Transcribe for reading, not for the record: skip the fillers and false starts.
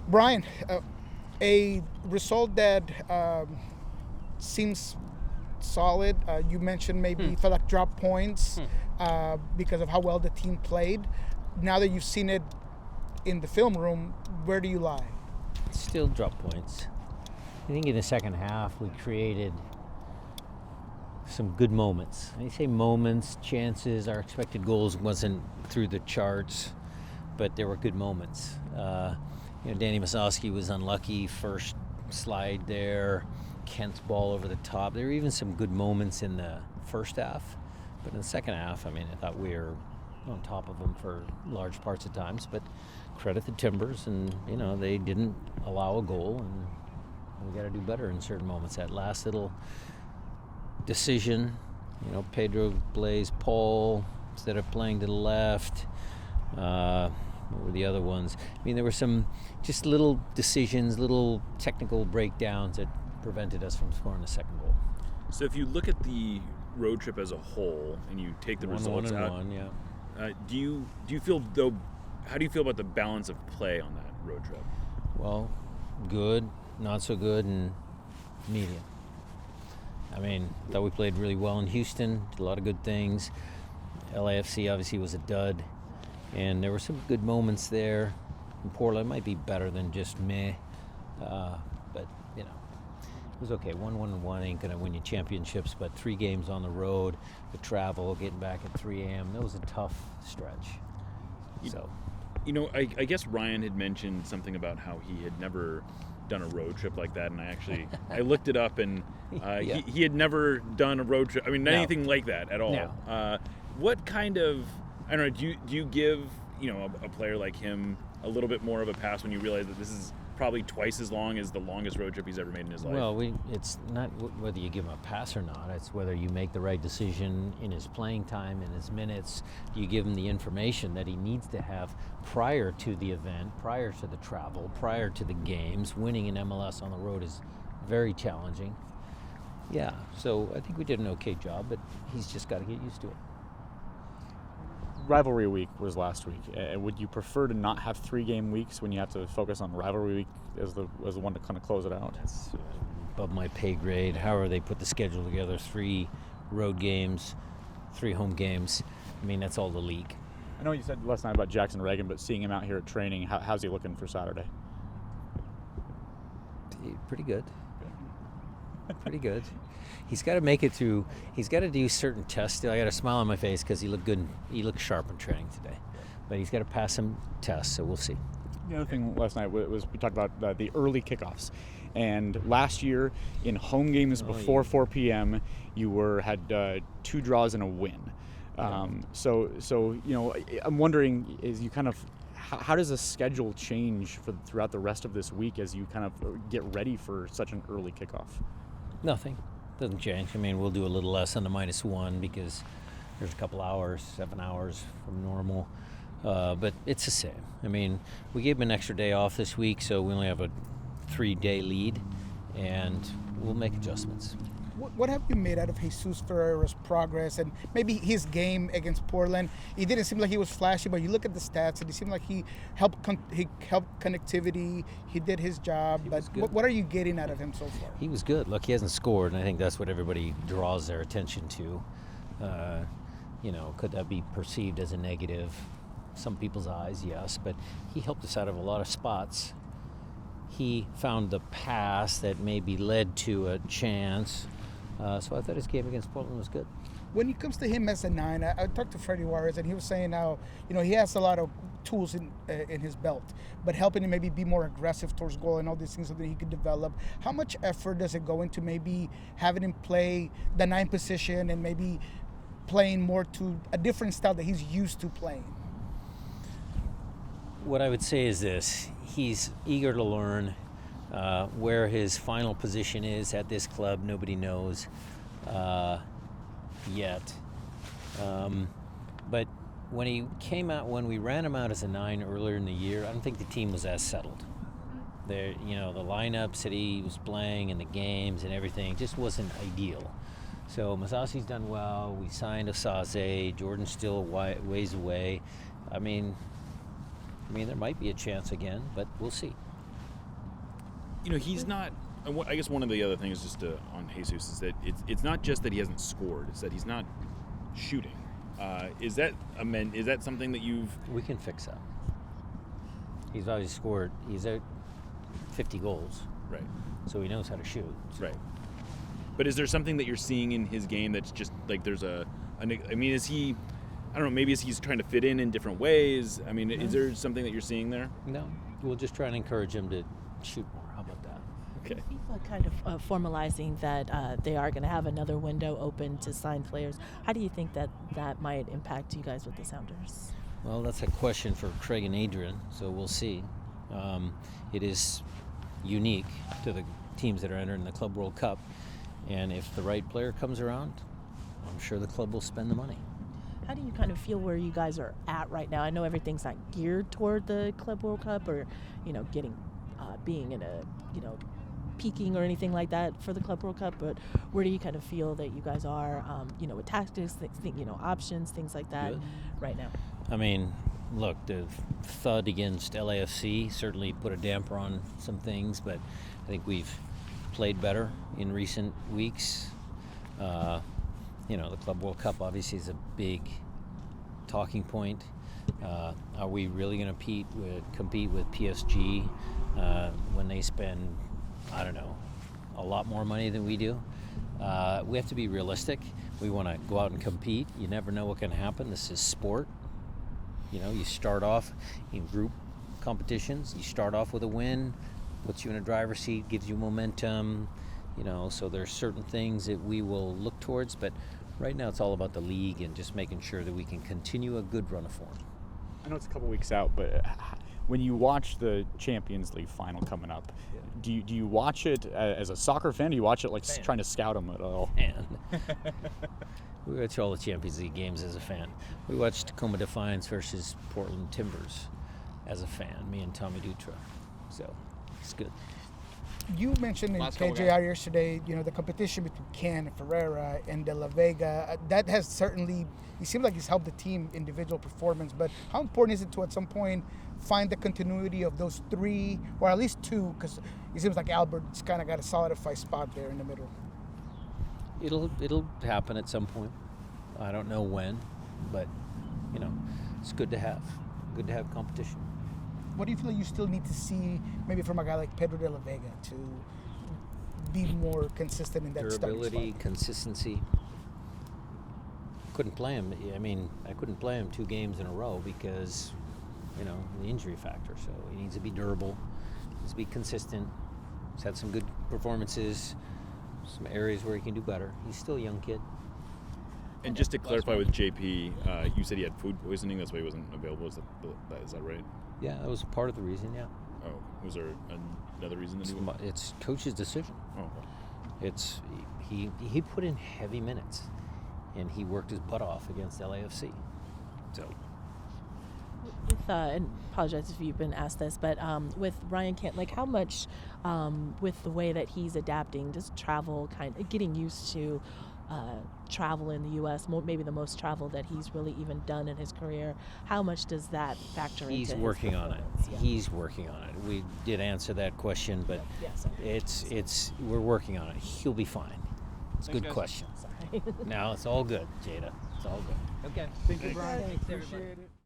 Brian, a result that seems solid. You mentioned maybe you felt like drop points because of how well the team played. Now that you've seen it in the film room, where do you lie? Still drop points. I think in the second half we created some good moments. When you say moments, chances, our expected goals wasn't through the charts, but there were good moments. Danny Masowski was unlucky, first slide there, Kent's ball over the top. There were even some good moments in the first half, but in the second half, I thought we were on top of them for large parts of times, but credit the Timbers, and they didn't allow a goal, and we got to do better in certain moments. That last little decision, Pedro Blaze Paul instead of playing to the left. What were the other ones? There were some just little decisions, little technical breakdowns that prevented us from scoring the second goal. So if you look at the road trip as a whole and you take the results out, do you feel though? How do you feel about the balance of play on that road trip? Well, good, not so good, and medium. Thought we played really well in Houston, did a lot of good things. LAFC obviously was a dud, and there were some good moments there. In Portland might be better than just meh, but it was okay. 1-1-1 ain't gonna win you championships, but 3 games on the road, the travel, getting back at 3 a.m., that was a tough stretch. I guess Ryan had mentioned something about how he had never done a road trip like that, and I looked it up, and he had never done a road trip. Anything like that at all. No. What kind of, I don't know, do you give a player like him a little bit more of a pass when you realize that this is probably twice as long as the longest road trip he's ever made in his life? Well, it's not whether you give him a pass or not. It's whether you make the right decision in his playing time, in his minutes. You give him the information that he needs to have prior to the event, prior to the travel, prior to the games. Winning in MLS on the road is very challenging. Yeah, so I think we did an okay job, but he's just got to get used to it. Rivalry week was last week. Would you prefer to not have 3-game weeks when you have to focus on rivalry week as the one to kind of close it out? That's above my pay grade. However they put the schedule together, 3 road games, 3 home games. That's all the league. I know you said last night about Jackson Reagan, but seeing him out here at training, how's he looking for Saturday? Pretty good. Pretty good. He's got to make it through. He's got to do certain tests still. I got a smile on my face because he looked good. He looked sharp in training today. But he's got to pass some tests, so we'll see. The other thing last night was we talked about the early kickoffs. And last year, in home games before 4 p.m., you had 2 draws and a win. So I'm wondering, is you kind of how does the schedule change throughout the rest of this week as you kind of get ready for such an early kickoff? Nothing. Doesn't change. We'll do a little less on the -1 because there's a couple hours, 7 hours from normal. But it's the same. We gave him an extra day off this week, so we only have a 3-day lead, and we'll make adjustments. What have you made out of Jesus Ferreira's progress and maybe his game against Portland? It didn't seem like he was flashy, but you look at the stats and it seemed like he helped connectivity. He did his job. But what are you getting out of him so far? He was good. Look, he hasn't scored, and I think that's what everybody draws their attention to. Could that be perceived as a negative? Some people's eyes, yes, but he helped us out of a lot of spots. He found the pass that maybe led to a chance. So I thought his game against Portland was good. When it comes to him as a 9, I talked to Freddie Juarez, and he was saying how he has a lot of tools in his belt, but helping him maybe be more aggressive towards goal and all these things so that he could develop. How much effort does it go into maybe having him play the 9 position and maybe playing more to a different style that he's used to playing? What I would say is this: he's eager to learn. Where his final position is at this club, nobody knows yet. But when we ran him out as a 9 earlier in the year, I don't think the team was as settled. The lineups that he was playing and the games and everything just wasn't ideal. So Masasi's done well. We signed Osaze. Jordan's still ways away. There might be a chance again, but we'll see. he's not. I guess one of the other things just on Jesus is that it's not just that he hasn't scored; it's that he's not shooting. Is that something that We can fix that. He's always scored. He's at 50 goals, right? So he knows how to shoot. So. Right. But is there something that you're seeing in his game that's just like there's I mean, is he? I don't know. Maybe he's trying to fit in different ways. I mean, is there something that you're seeing there? No, we'll just try and encourage him to shoot more. How about that? Okay. FIFA kind of formalizing that they are going to have another window open to sign players. How do you think that might impact you guys with the Sounders? Well, that's a question for Craig and Adrian, so we'll see. It is unique to the teams that are entering the Club World Cup, and if the right player comes around, I'm sure the club will spend the money. How do you kind of feel where you guys are at right now? I know everything's not geared toward the Club World Cup or, getting, being in a, peaking or anything like that for the Club World Cup, but where do you kind of feel that you guys are, with tactics, options, things like that right now? I mean, look, the thud against LAFC certainly put a damper on some things, but I think we've played better in recent weeks. The Club World Cup obviously is a big talking point. Are we really going to compete with PSG when they spend, I don't know, a lot more money than we do? We have to be realistic. We want to go out and compete. You never know what can happen. This is sport. You start off in group competitions. You start off with a win, puts you in a driver's seat, gives you momentum. So there's certain things that we will look towards, but right now it's all about the league and just making sure that we can continue a good run of form. I know it's a couple weeks out, but when you watch the Champions League final coming up, do you watch it as a soccer fan? Do you watch it like trying to scout them at all? Fan. We watch all the Champions League games as a fan. We watched Tacoma Defiance versus Portland Timbers as a fan, me and Tommy Dutra. So it's good. You mentioned in KJR yesterday, the competition between Ken, Ferreira, and De La Vega. That has certainly, it seems like it's helped the team individual performance, but how important is it to at some point find the continuity of those three, or at least two, because it seems like Albert's kind of got a solidified spot there in the middle. It'll happen at some point. I don't know when, but it's good to have competition. What do you feel like you still need to see, maybe from a guy like Pedro De La Vega, to be more consistent in that durability, consistency? Couldn't play him. I mean, I couldn't play him 2 games in a row because, the injury factor. So he needs to be durable, needs to be consistent. He's had some good performances, some areas where he can do better. He's still a young kid. And just to clarify with JP, you said he had food poisoning. That's why he wasn't available. Is that right? Yeah, that was part of the reason. Yeah. Oh, was there another reason? It's coach's decision. Oh. Okay. It's he put in heavy minutes, and he worked his butt off against LAFC. So. And apologize if you've been asked this, but with Ryan Kent, how much with the way that he's adapting, just travel, kind of getting used to travel in the U.S., maybe the most travel that he's really even done in his career. How much does that factor into He's his working on it. Yeah. He's working on it. We did answer that question, but it's we're working on it. He'll be fine. It's a good question. Sorry. No, it's all good, Jada. It's all good. Okay. Thank you, Brian. Thanks, Appreciate everybody. it.